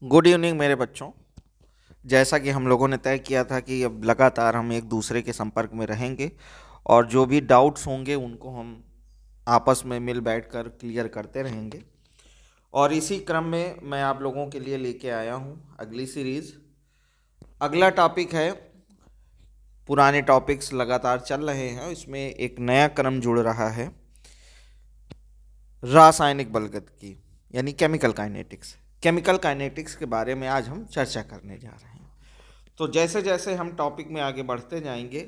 Good evening मेरे बच्चों। जैसा कि हम लोगों ने तय किया था कि अब लगातार हम एक दूसरे के संपर्क में रहेंगे और जो भी डाउट्स होंगे उनको हम आपस में मिल बैठकर क्लियर करते रहेंगे। और इसी क्रम में मैं आप लोगों के लिए लेके आया हूँ अगली सीरीज़। अगला टॉपिक है, पुराने टॉपिक्स लगातार चल रहे हैं, इसमें एक नया क्रम जुड़ रहा है, रासायनिक बलगतिकी यानी केमिकल काइनेटिक्स। केमिकल काइनेटिक्स के बारे में आज हम चर्चा करने जा रहे हैं। तो जैसे जैसे हम टॉपिक में आगे बढ़ते जाएंगे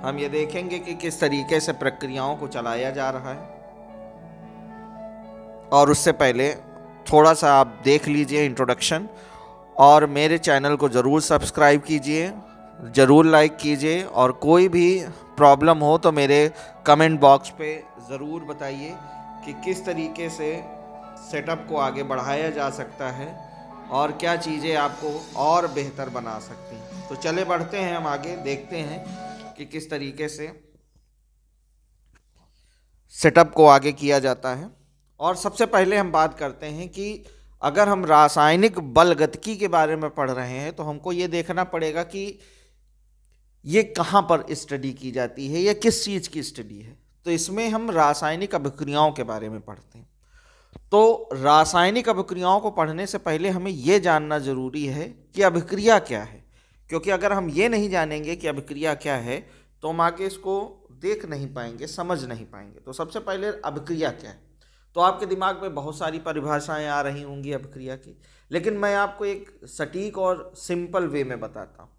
हम ये देखेंगे कि किस तरीके से प्रक्रियाओं को चलाया जा रहा है। और उससे पहले थोड़ा सा आप देख लीजिए इंट्रोडक्शन, और मेरे चैनल को ज़रूर सब्सक्राइब कीजिए, ज़रूर लाइक कीजिए, और कोई भी प्रॉब्लम हो तो मेरे कमेंट बॉक्स पे ज़रूर बताइए कि किस तरीके से सेटअप को आगे बढ़ाया जा सकता है और क्या चीज़ें आपको और बेहतर बना सकती हैं। तो चले बढ़ते हैं हम आगे, देखते हैं कि किस तरीके से सेटअप को आगे किया जाता है। और सबसे पहले हम बात करते हैं कि अगर हम रासायनिक बलगतिकी के बारे में पढ़ रहे हैं तो हमको ये देखना पड़ेगा कि ये कहाँ पर स्टडी की जाती है या किस चीज़ की स्टडी है। तो इसमें हम रासायनिक अभिक्रियाओं के बारे में पढ़ते हैं। तो रासायनिक अभिक्रियाओं को पढ़ने से पहले हमें यह जानना जरूरी है कि अभिक्रिया क्या है, क्योंकि अगर हम ये नहीं जानेंगे कि अभिक्रिया क्या है तो हम आगे इसको देख नहीं पाएंगे, समझ नहीं पाएंगे। तो सबसे पहले अभिक्रिया क्या है, तो आपके दिमाग में बहुत सारी परिभाषाएं आ रही होंगी अभिक्रिया की, लेकिन मैं आपको एक सटीक और सिंपल वे में बताता हूँ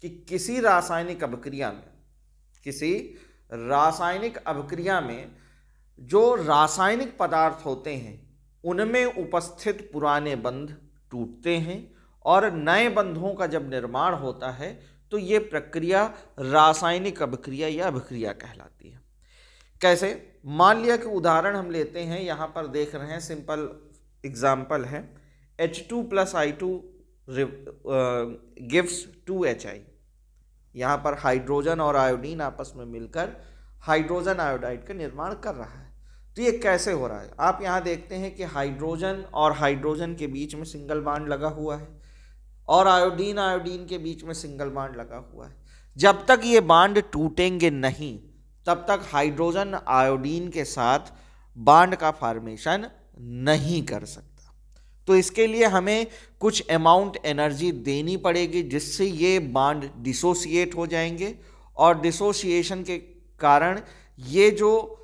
कि किसी रासायनिक अभिक्रिया में जो रासायनिक पदार्थ होते हैं उनमें उपस्थित पुराने बंध टूटते हैं और नए बंधों का जब निर्माण होता है तो ये प्रक्रिया रासायनिक अभिक्रिया या अभिक्रिया कहलाती है। कैसे? मान लिया कि उदाहरण हम लेते हैं, यहाँ पर देख रहे हैं, सिंपल एग्जाम्पल है, H2 + I2 गिव्स 2HI। यहाँ पर हाइड्रोजन और आयोडीन आपस में मिलकर हाइड्रोजन आयोडाइड का निर्माण कर रहा है। तो ये कैसे हो रहा है? आप यहाँ देखते हैं कि हाइड्रोजन और हाइड्रोजन के बीच में सिंगल बॉन्ड लगा हुआ है और आयोडीन के बीच में सिंगल बॉन्ड लगा हुआ है। जब तक ये बॉन्ड टूटेंगे नहीं तब तक हाइड्रोजन आयोडीन के साथ बॉन्ड का फॉर्मेशन नहीं कर सकता। तो इसके लिए हमें कुछ अमाउंट एनर्जी देनी पड़ेगी जिससे ये बॉन्ड डिसोसिएट हो जाएंगे, और डिसोसिएशन के कारण ये जो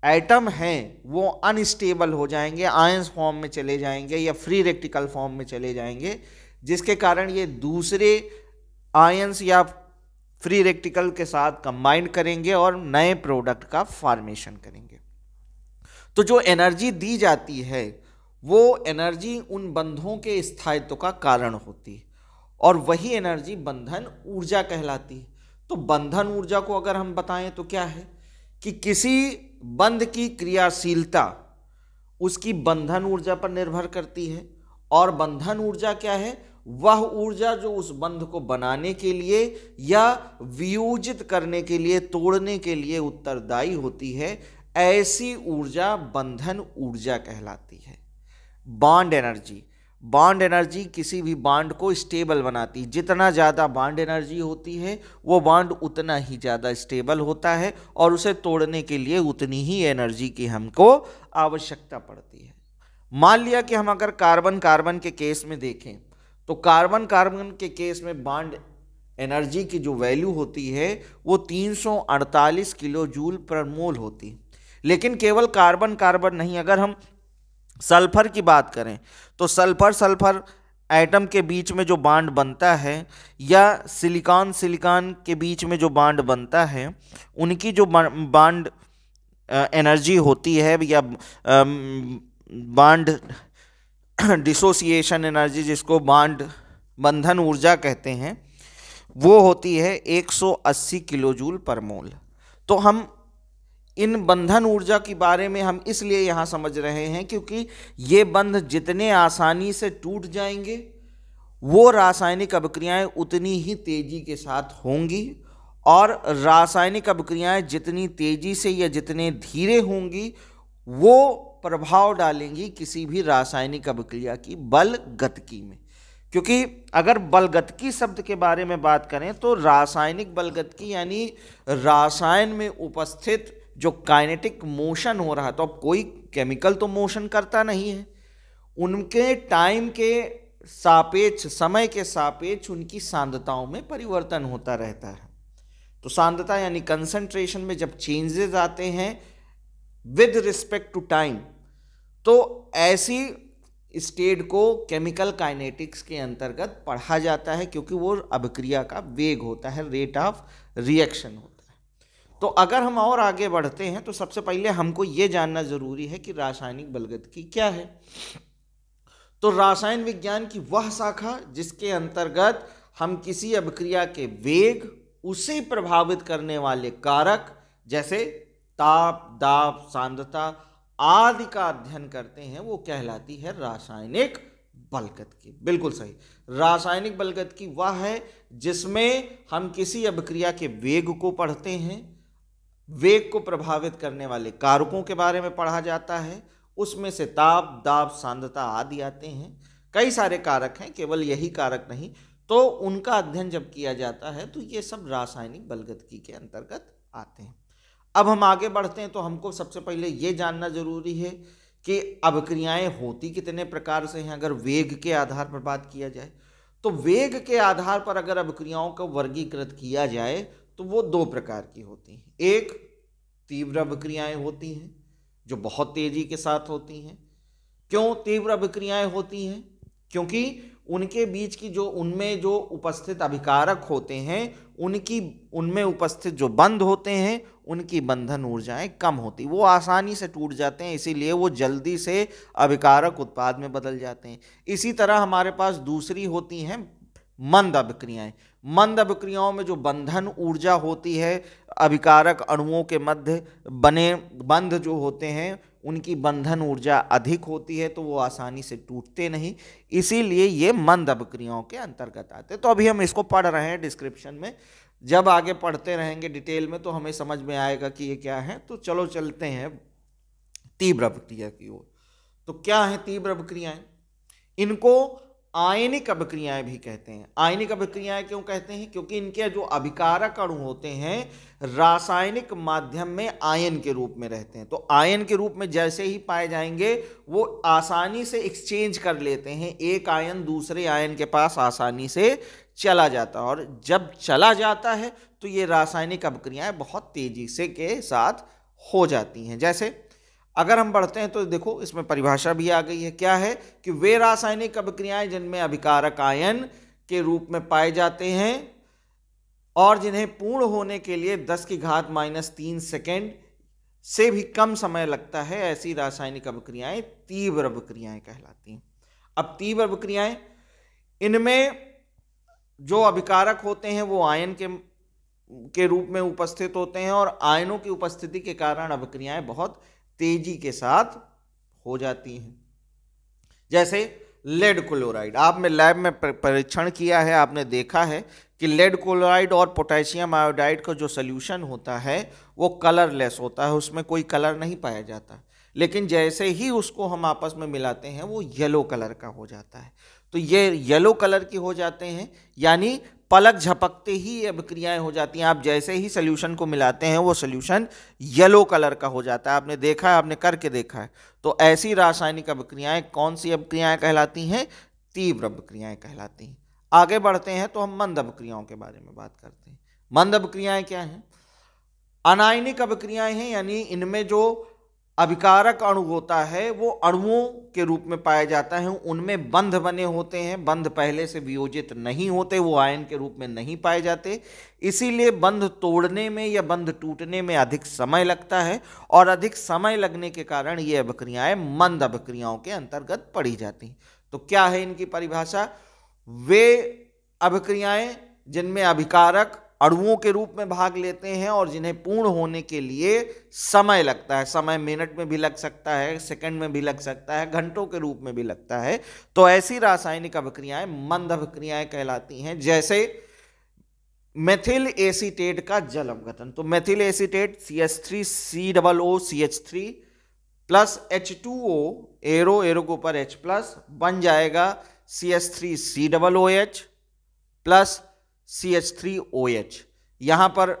एटम हैं वो अनस्टेबल हो जाएंगे, आयंस फॉर्म में चले जाएंगे या फ्री रेडिकल फॉर्म में चले जाएंगे, जिसके कारण ये दूसरे आयंस या फ्री रेडिकल के साथ कंबाइन करेंगे और नए प्रोडक्ट का फॉर्मेशन करेंगे। तो जो एनर्जी दी जाती है वो एनर्जी उन बंधों के स्थायित्व का कारण होती है और वही एनर्जी बंधन ऊर्जा कहलाती है। तो बंधन ऊर्जा को अगर हम बताएं तो क्या है कि किसी बंध की क्रियाशीलता उसकी बंधन ऊर्जा पर निर्भर करती है, और बंधन ऊर्जा क्या है? वह ऊर्जा जो उस बंध को बनाने के लिए या वियोजित करने के लिए, तोड़ने के लिए उत्तरदायी होती है। ऐसी ऊर्जा बंधन ऊर्जा कहलाती है। बॉन्ड एनर्जी किसी भी बॉन्ड को स्टेबल बनाती है। जितना ज़्यादा बॉन्ड एनर्जी होती है वो बॉन्ड उतना ही ज़्यादा स्टेबल होता है और उसे तोड़ने के लिए उतनी ही एनर्जी की हमको आवश्यकता पड़ती है। मान लिया कि हम अगर कार्बन के केस में देखें तो कार्बन के केस में बॉन्ड एनर्जी की जो वैल्यू होती है वो 348 किलो जूल पर मोल होती है। लेकिन केवल कार्बन नहीं, अगर हम सल्फर की बात करें तो सल्फर एटम के बीच में जो बॉन्ड बनता है या सिलिकॉन के बीच में जो बॉन्ड बनता है उनकी जो बॉन्ड एनर्जी होती है या बॉन्ड डिसोसिएशन एनर्जी, जिसको बंधन ऊर्जा कहते हैं, वो होती है 180 किलो जूल पर मोल। तो हम इन बंधन ऊर्जा के बारे में हम इसलिए यहाँ समझ रहे हैं क्योंकि ये बंध जितने आसानी से टूट जाएंगे वो रासायनिक अभिक्रियाएं उतनी ही तेजी के साथ होंगी, और रासायनिक अभिक्रियाएं जितनी तेजी से या जितने धीरे होंगी वो प्रभाव डालेंगी किसी भी रासायनिक अभिक्रिया की बल गतिकी में। क्योंकि अगर बलगतिकी शब्द के बारे में बात करें तो रासायनिक बलगतिकी यानी रासायन में उपस्थित जो काइनेटिक मोशन हो रहा, तो अब कोई केमिकल तो मोशन करता नहीं है, उनके टाइम के सापेक्ष, समय के सापेक्ष उनकी सांद्रताओं में परिवर्तन होता रहता है। तो सांद्रता यानी कंसंट्रेशन में जब चेंजेस आते हैं विद रिस्पेक्ट टू टाइम, तो ऐसी स्टेट को केमिकल काइनेटिक्स के अंतर्गत पढ़ा जाता है, क्योंकि वो अभिक्रिया का वेग होता है, रेट ऑफ रिएक्शन होता है। तो अगर हम और आगे बढ़ते हैं तो सबसे पहले हमको ये जानना जरूरी है कि रासायनिक बलगतिकी क्या है। तो रसायन विज्ञान की वह शाखा जिसके अंतर्गत हम किसी अभिक्रिया के वेग, उसे प्रभावित करने वाले कारक जैसे ताप, दाब, सांद्रता आदि का अध्ययन करते हैं, वो कहलाती है रासायनिक बलगतिकी। बिल्कुल सही, रासायनिक बलगतिकी वह है जिसमें हम किसी अभिक्रिया के वेग को पढ़ते हैं, वेग को प्रभावित करने वाले कारकों के बारे में पढ़ा जाता है, उसमें से ताप, दाब, सांद्रता आदि आते हैं। कई सारे कारक हैं, केवल यही कारक नहीं, तो उनका अध्ययन जब किया जाता है तो ये सब रासायनिक बलगतिकी के अंतर्गत आते हैं। अब हम आगे बढ़ते हैं तो हमको सबसे पहले ये जानना जरूरी है कि अभिक्रियाएं होती कितने प्रकार से हैं। अगर वेग के आधार पर बात किया जाए तो वेग के आधार पर अगर अभिक्रियाओं को वर्गीकृत किया जाए तो वो दो प्रकार की होती हैं। एक तीव्र अभिक्रियाएं होती हैं जो बहुत तेजी के साथ होती हैं। क्यों तीव्र अभिक्रियाएं होती हैं? क्योंकि उनके बीच की उनमें जो उपस्थित अभिकारक होते हैं, उनमें उपस्थित जो बंध होते हैं, उनकी बंधन ऊर्जाएं कम होती, वो आसानी से टूट जाते हैं, इसीलिए वो जल्दी से अभिकारक उत्पाद में बदल जाते हैं। इसी तरह हमारे पास दूसरी होती हैं मंद अभिक्रियाएं। मंद अभिक्रियाओं में जो बंधन ऊर्जा होती है, अभिकारक अणुओं के मध्य बने बंध जो होते हैं, उनकी बंधन ऊर्जा अधिक होती है, तो वो आसानी से टूटते नहीं, इसीलिए ये मंद अभिक्रियाओं के अंतर्गत आते हैं। तो अभी हम इसको पढ़ रहे हैं डिस्क्रिप्शन में, जब आगे पढ़ते रहेंगे डिटेल में तो हमें समझ में आएगा कि ये क्या है। तो चलो चलते हैं तीव्र अभिक्रिया की ओर। तो क्या है तीव्र अभिक्रियाएं? इनको आयनिक अभिक्रियाएं भी कहते हैं। आयनिक अभिक्रियाएं क्यों कहते हैं? क्योंकि इनके जो अभिकारक अणु होते हैं रासायनिक माध्यम में आयन के रूप में रहते हैं। तो आयन के रूप में जैसे ही पाए जाएंगे वो आसानी से एक्सचेंज कर लेते हैं, एक आयन दूसरे आयन के पास आसानी से चला जाता है, और जब चला जाता है तो ये रासायनिक अभिक्रियाएं बहुत तेजी से के साथ हो जाती हैं। जैसे अगर हम बढ़ते हैं तो देखो इसमें परिभाषा भी आ गई है। क्या है कि वे रासायनिक अभिक्रियाएं जिनमें अभिकारक आयन के रूप में पाए जाते हैं और जिन्हें पूर्ण होने के लिए 10⁻³ सेकेंड से भी कम समय लगता है, ऐसी रासायनिक अभिक्रियाएं तीव्र अभिक्रियाएं कहलाती हैं। अब तीव्र अभिक्रियाएं, इनमें जो अभिकारक होते हैं वो आयन के रूप में उपस्थित होते हैं, और आयनों की उपस्थिति के कारण अभिक्रियाएं बहुत तेजी के साथ हो जाती हैं। जैसे लेड क्लोराइड, आपने लैब में परीक्षण किया है, आपने देखा है कि लेड क्लोराइड और पोटेशियम आयोडाइड का जो सॉल्यूशन होता है वो कलरलेस होता है, उसमें कोई कलर नहीं पाया जाता, लेकिन जैसे ही उसको हम आपस में मिलाते हैं वो येलो कलर का हो जाता है। तो ये येलो कलर की हो जाते हैं, यानी पलक झपकते ही ये अभिक्रियाएं हो जाती हैं। आप जैसे ही सोल्यूशन को मिलाते हैं वो सोल्यूशन येलो कलर का हो जाता है, आपने देखा है, आपने करके देखा है। तो ऐसी रासायनिक अभिक्रियाएं कौन सी अभिक्रियाएं कहलाती हैं? तीव्र अभिक्रियाएं कहलाती हैं। आगे बढ़ते हैं तो हम मंद अभिक्रियाओं के बारे में बात करते हैं। मंद अभिक्रियाएं क्या हैं? अनायनिक अभिक्रियाएं हैं, यानी इनमें जो अभिकारक अणु होता है वो अणुओं के रूप में पाया जाता है, उनमें बंध बने होते हैं, बंध पहले से वियोजित नहीं होते, वो आयन के रूप में नहीं पाए जाते, इसीलिए बंध तोड़ने में या बंध टूटने में अधिक समय लगता है, और अधिक समय लगने के कारण ये अभिक्रियाएं मंद अभिक्रियाओं के अंतर्गत पढ़ी जाती हैं। तो क्या है इनकी परिभाषा? वे अभिक्रियाएं जिनमें अभिकारक अणुओं के रूप में भाग लेते हैं और जिन्हें पूर्ण होने के लिए समय लगता है, समय मिनट में भी लग सकता है, सेकंड में भी लग सकता है, घंटों के रूप में भी लगता है, तो ऐसी रासायनिक अभिक्रियाएं मंद अभिक्रियाएं कहलाती हैं। जैसे मेथिल एसीटेट का जल अपघटन। तो methyl acetate CH3COOCH3 plus H2O, arrow arrow के ऊपर H प्लस, बन जाएगा CH3COOH प्लस CH3OH। यहाँ पर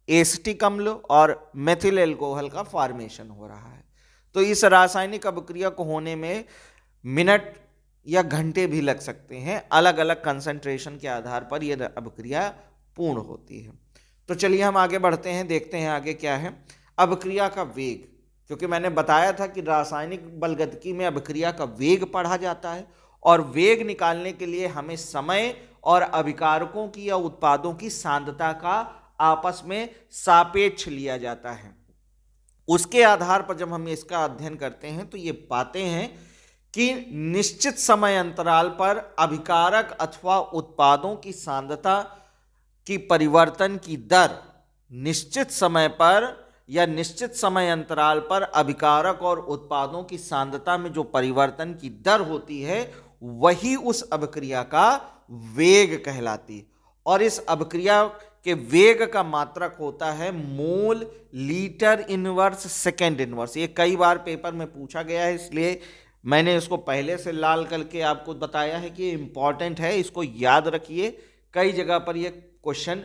एसिटिक अम्ल और मेथिल एल्कोहल का फॉर्मेशन हो रहा है। तो इस रासायनिक अभिक्रिया को होने में मिनट या घंटे भी लग सकते हैं, अलग अलग कंसंट्रेशन के आधार पर यह अभिक्रिया पूर्ण होती है। तो चलिए हम आगे बढ़ते हैं, देखते हैं आगे क्या है। अभिक्रिया का वेग, क्योंकि मैंने बताया था कि रासायनिक बलगतिकी में अभिक्रिया का वेग पढ़ा जाता है, और वेग निकालने के लिए हमें समय और अभिकारकों की या उत्पादों की सांद्रता का आपस में सापेक्ष लिया जाता है। उसके आधार पर जब हम इसका अध्ययन करते हैं तो ये पाते हैं कि निश्चित समय अंतराल पर अभिकारक अथवा उत्पादों की सांद्रता की परिवर्तन की दर निश्चित समय पर या निश्चित समय अंतराल पर अभिकारक और उत्पादों की सांद्रता में जो परिवर्तन की दर होती है वही उस अभिक्रिया का वेग कहलाती। और इस अभिक्रिया के वेग का मात्रक होता है mole litre inverse second inverse. ये कई बार पेपर में पूछा गया है, इसलिए मैंने इसको पहले से लाल करके आपको बताया है कि ये इंपॉर्टेंट है, इसको याद रखिए। कई जगह पर ये क्वेश्चन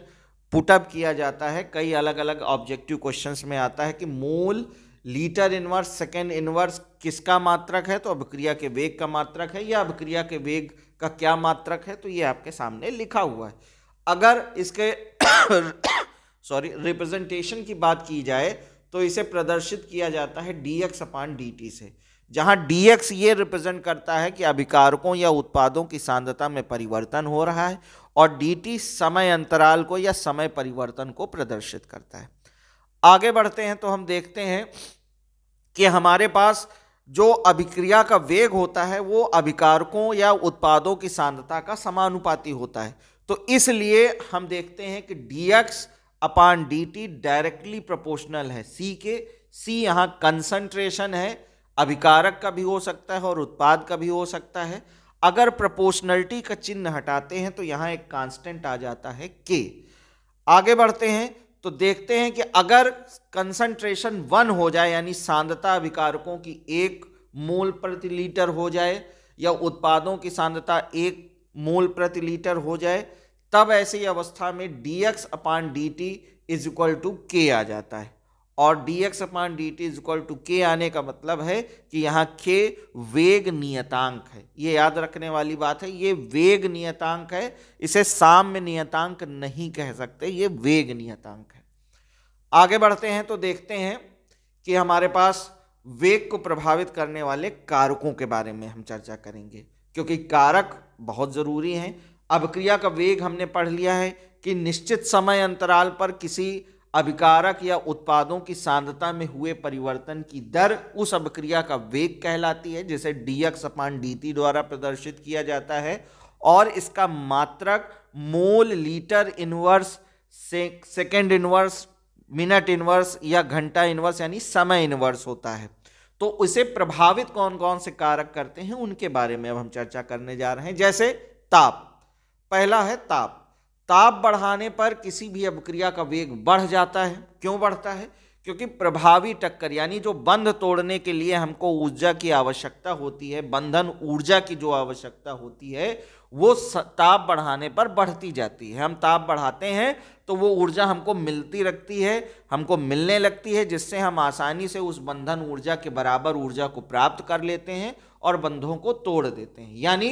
पुटअप किया जाता है, कई अलग अलग ऑब्जेक्टिव क्वेश्चंस में आता है कि mole litre inverse second inverse किसका मात्रक है, तो अभिक्रिया के वेग का मात्रक है, या अभिक्रिया के वेग का क्या मात्रक है, तो ये आपके सामने लिखा हुआ है। अगर इसके रिप्रेजेंटेशन की बात की जाए तो इसे प्रदर्शित किया जाता है dx/dt से, जहां dx ये रिप्रेजेंट करता है कि अभिकारकों या उत्पादों की सांद्रता में परिवर्तन हो रहा है, और dt समय अंतराल को या समय परिवर्तन को प्रदर्शित करता है। आगे बढ़ते हैं तो हम देखते हैं कि हमारे पास जो अभिक्रिया का वेग होता है वो अभिकारकों या उत्पादों की सांद्रता का समानुपाती होता है। तो इसलिए हम देखते हैं कि dx/dt डायरेक्टली प्रोपोर्शनल है c के। c यहाँ कंसंट्रेशन है, अभिकारक का भी हो सकता है और उत्पाद का भी हो सकता है। अगर प्रोपोर्शनलिटी का चिन्ह हटाते हैं तो यहाँ एक कांस्टेंट आ जाता है k। आगे बढ़ते हैं तो देखते हैं कि अगर कंसंट्रेशन 1 हो जाए, यानी सांद्रता अभिकारकों की 1 मोल प्रति लीटर हो जाए या उत्पादों की सांद्रता 1 मोल प्रति लीटर हो जाए, तब ऐसी अवस्था में dx/dt is equal to k आ जाता है। और dx/dt is equal to k आने का मतलब है कि यहाँ k वेग नियतांक है। ये याद रखने वाली बात है, ये वेग नियतांक है, इसे साम्य नियतांक नहीं कह सकते, ये वेग नियतांक है। आगे बढ़ते हैं तो देखते हैं कि हमारे पास वेग को प्रभावित करने वाले कारकों के बारे में हम चर्चा करेंगे, क्योंकि कारक बहुत जरूरी हैं। अभिक्रिया का वेग हमने पढ़ लिया है कि निश्चित समय अंतराल पर किसी अभिकारक या उत्पादों की सांद्रता में हुए परिवर्तन की दर उस अभिक्रिया का वेग कहलाती है, जिसे dx/dt द्वारा प्रदर्शित किया जाता है, और इसका मात्रक mole litre inverse second inverse minute inverse या घंटा इनवर्स यानी समय इनवर्स होता है। तो उसे प्रभावित कौन कौन से कारक करते हैं उनके बारे में अब हम चर्चा करने जा रहे हैं। जैसे ताप, पहला है ताप। ताप बढ़ाने पर किसी भी अभिक्रिया का वेग बढ़ जाता है। क्यों बढ़ता है? क्योंकि प्रभावी टक्कर यानी जो बंध तोड़ने के लिए हमको ऊर्जा की आवश्यकता होती है, बंधन ऊर्जा की जो आवश्यकता होती है वो ताप बढ़ाने पर बढ़ती जाती है। हम ताप बढ़ाते हैं तो वो ऊर्जा हमको मिलती रखती है, हमको मिलने लगती है, जिससे हम आसानी से उस बंधन ऊर्जा के बराबर ऊर्जा को प्राप्त कर लेते हैं और बंधों को तोड़ देते हैं। यानी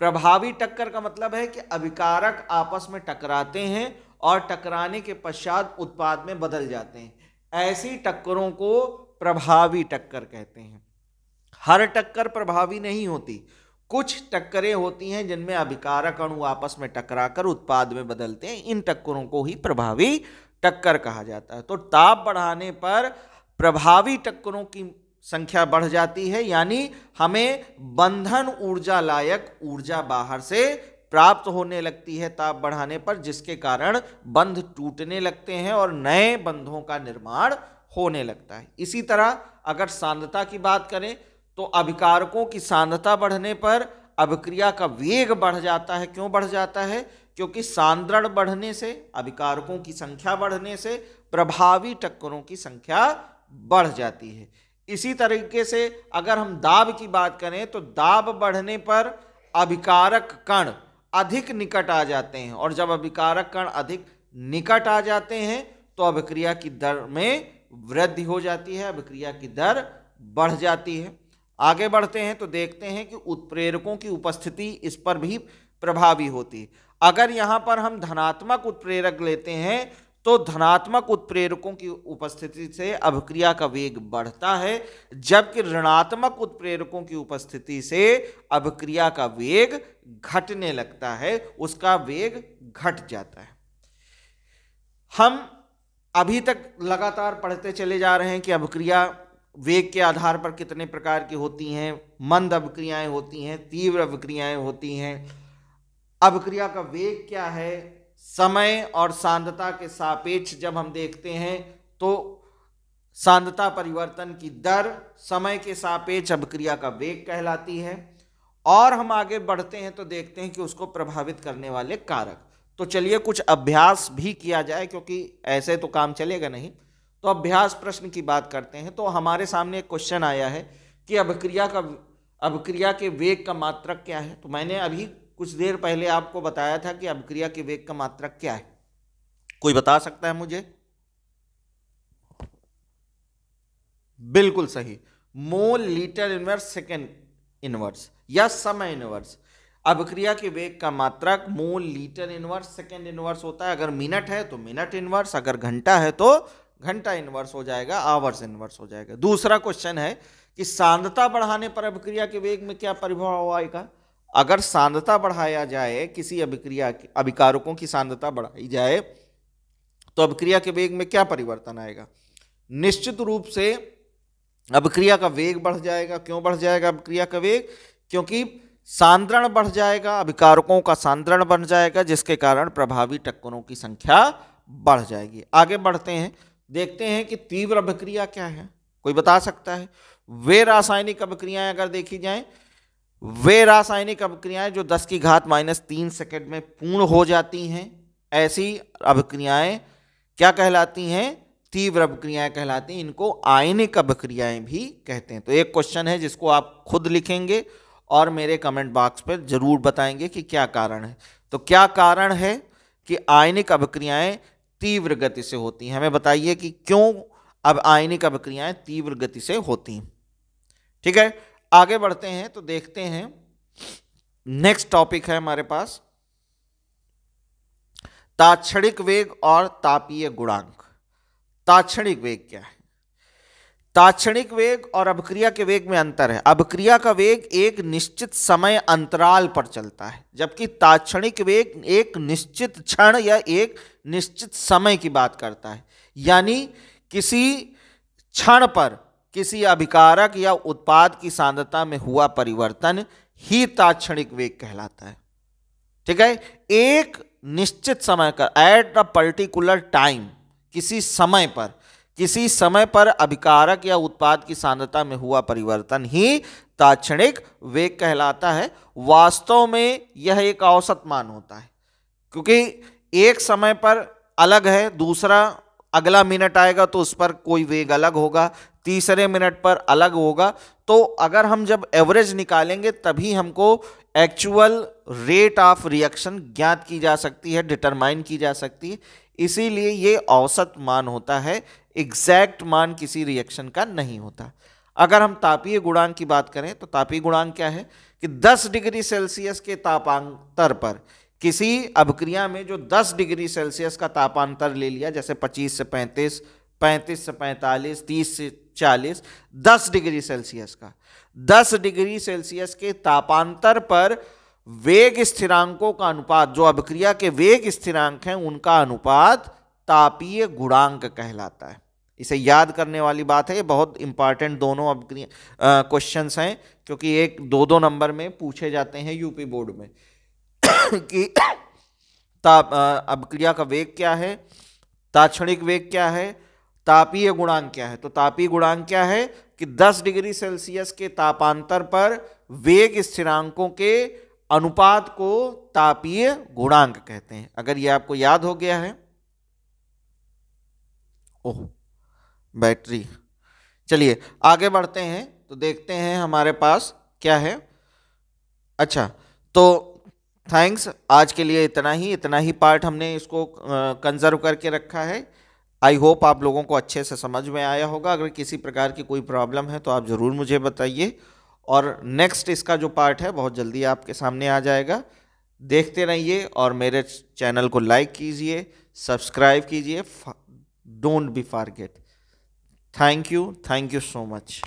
प्रभावी टक्कर का मतलब है कि अभिकारक आपस में टकराते हैं और टकराने के पश्चात उत्पाद में बदल जाते हैं। ऐसी टक्करों को प्रभावी टक्कर कहते हैं। हर टक्कर प्रभावी नहीं होती, कुछ टक्करें होती हैं जिनमें अभिकारक अणु आपस में टकराकर उत्पाद में बदलते हैं। इन टक्करों को ही प्रभावी टक्कर कहा जाता है। तो ताप बढ़ाने पर प्रभावी टक्करों की संख्या बढ़ जाती है, यानी हमें बंधन ऊर्जा लायक ऊर्जा बाहर से प्राप्त होने लगती है ताप बढ़ाने पर, जिसके कारण बंध टूटने लगते हैं और नए बंधों का निर्माण होने लगता है। इसी तरह अगर सांद्रता की बात करें तो अभिकारकों की सांद्रता बढ़ने पर अभिक्रिया का वेग बढ़ जाता है। क्यों बढ़ जाता है? क्योंकि सांद्रण बढ़ने से, अभिकारकों की संख्या बढ़ने से प्रभावी टक्करों की संख्या बढ़ जाती है। इसी तरीके से अगर हम दाब की बात करें तो दाब बढ़ने पर अभिकारक कण अधिक निकट आ जाते हैं, और जब अभिकारक कण अधिक निकट आ जाते हैं तो अभिक्रिया की दर में वृद्धि हो जाती है, अभिक्रिया की दर बढ़ जाती है। आगे बढ़ते हैं तो देखते हैं कि उत्प्रेरकों की उपस्थिति इस पर भी प्रभावी होती है। अगर यहां पर हम धनात्मक उत्प्रेरक लेते हैं तो धनात्मक उत्प्रेरकों की उपस्थिति से अभिक्रिया का वेग बढ़ता है, जबकि ऋणात्मक उत्प्रेरकों की उपस्थिति से अभिक्रिया का वेग घटने लगता है, उसका वेग घट जाता है। हम अभी तक लगातार पढ़ते चले जा रहे हैं कि अभिक्रिया वेग के आधार पर कितने प्रकार की होती हैं, मंद अभिक्रियाएं होती हैं, तीव्र अभिक्रियाएं होती हैं, अभिक्रिया का वेग क्या है, समय और सांद्रता के सापेक्ष जब हम देखते हैं तो सांद्रता परिवर्तन की दर समय के सापेक्ष अभिक्रिया का वेग कहलाती है। और हम आगे बढ़ते हैं तो देखते हैं कि उसको प्रभावित करने वाले कारक। तो चलिए कुछ अभ्यास भी किया जाए, क्योंकि ऐसे तो काम चलेगा नहीं। तो अभ्यास प्रश्न की बात करते हैं। तो हमारे सामने एक क्वेश्चन आया है कि अभिक्रिया के वेग का मात्रक क्या है। तो मैंने अभी कुछ देर पहले आपको बताया था कि अभिक्रिया के वेग का मात्रक क्या है। कोई बता सकता है मुझे? बिल्कुल सही, mole litre inverse second inverse या समय इनवर्स। अभिक्रिया के वेग का मात्रक mole litre inverse second inverse होता है। अगर मिनट है तो मिनट इनवर्स, अगर घंटा है तो घंटा इनवर्स हो जाएगा, आवर्स इनवर्स हो जाएगा। दूसरा क्वेश्चन है कि सांद्रता बढ़ाने पर अभिक्रिया के वेग में क्या प्रभाव आएगा। अगर सांद्रता बढ़ाया जाए, किसी अभिकारकों की सांद्रता बढ़ाई जाए तो अभिक्रिया के वेग में क्या परिवर्तन आएगा। निश्चित रूप से अभिक्रिया का वेग बढ़ जाएगा। क्यों बढ़ जाएगा अभिक्रिया का वेग? क्योंकि सांद्रण बढ़ जाएगा, अभिकारकों का सांद्रण बढ़ जाएगा, जिसके कारण प्रभावी टक्करों की संख्या बढ़ जाएगी। आगे बढ़ते हैं, देखते हैं कि तीव्र अभिक्रिया क्या है। कोई बता सकता है? वे रासायनिक अभिक्रियाएं अगर देखी जाएं, वे रासायनिक अभिक्रियाएं जो 10 की घात -3 सेकंड में पूर्ण हो जाती हैं, ऐसी अभिक्रियाएं क्या कहलाती हैं? तीव्र अभिक्रियाएं कहलाती हैं। इनको आयनिक अभिक्रियाएं भी कहते हैं। तो एक क्वेश्चन है जिसको आप खुद लिखेंगे और मेरे कमेंट बॉक्स पर जरूर बताएंगे कि क्या कारण है। तो क्या कारण है कि आयनिक अभिक्रियाएं तीव्र गति से होती हैं? हमें बताइए कि क्यों अब आयनिक अभिक्रियाएं तीव्र गति से होती हैं। ठीक है, आगे बढ़ते हैं तो देखते हैं, नेक्स्ट टॉपिक है हमारे पास तात्क्षणिक वेग और तापीय गुणांक। तात्क्षणिक वेग क्या है? तात्क्षणिक वेग और अभिक्रिया के वेग में अंतर है। अभिक्रिया का वेग एक निश्चित समय अंतराल पर चलता है, जबकि तात्क्षणिक वेग एक निश्चित क्षण या एक निश्चित समय की बात करता है। यानी किसी क्षण पर किसी अभिकारक या उत्पाद की सांद्रता में हुआ परिवर्तन ही तात्क्षणिक वेग कहलाता है। ठीक है, एक निश्चित समय का, एट अ पर्टिकुलर टाइम, किसी समय पर अभिकारक या उत्पाद की सांद्रता में हुआ परिवर्तन ही तात्क्षणिक वेग कहलाता है। वास्तव में यह एक औसत मान होता है, क्योंकि एक समय पर अलग है, दूसरा अगला मिनट आएगा तो उस पर कोई वेग अलग होगा, तीसरे मिनट पर अलग होगा। तो अगर हम जब एवरेज निकालेंगे तभी हमको एक्चुअल रेट ऑफ रिएक्शन ज्ञात की जा सकती है, डिटरमाइन की जा सकती है। इसीलिए ये औसत मान होता है, एग्जैक्ट मान किसी रिएक्शन का नहीं होता। अगर हम तापीय गुणांक की बात करें तो तापीय गुणांक क्या है कि 10 डिग्री सेल्सियस के तापांतर पर किसी अभिक्रिया में जो 10 डिग्री सेल्सियस का तापांतर ले लिया, जैसे 25 से 35, 35 से 45, 30 से 40, 10 डिग्री सेल्सियस का, 10 डिग्री सेल्सियस के तापांतर पर वेग स्थिरांकों का अनुपात, जो अभिक्रिया के वेग स्थिरांक हैं उनका अनुपात तापीय गुणांक कहलाता है। इसे याद करने वाली बात है, ये बहुत इंपॉर्टेंट दोनों अभिक्रिया क्वेश्चंस हैं, क्योंकि एक 2-2 नंबर में पूछे जाते हैं यूपी बोर्ड में कि अभिक्रिया का वेग क्या है, तात्क्षणिक वेग क्या है, तापीय गुणांक क्या है। तो तापीय गुणांक क्या है कि 10 डिग्री सेल्सियस के तापांतर पर वेग स्थिरांकों के अनुपात को तापीय गुणांक कहते हैं। अगर ये आपको याद हो गया है, ओह बैटरी, चलिए आगे बढ़ते हैं, तो देखते हैं हमारे पास क्या है। अच्छा, तो थैंक्स, आज के लिए इतना ही पार्ट हमने इसको कंजर्व करके रखा है। आई होप आप लोगों को अच्छे से समझ में आया होगा। अगर किसी प्रकार की कोई प्रॉब्लम है तो आप ज़रूर मुझे बताइए, और नेक्स्ट इसका जो पार्ट है बहुत जल्दी आपके सामने आ जाएगा। देखते रहिए और मेरे चैनल को लाइक कीजिए, सब्सक्राइब कीजिए, don't be forget. Thank you so much.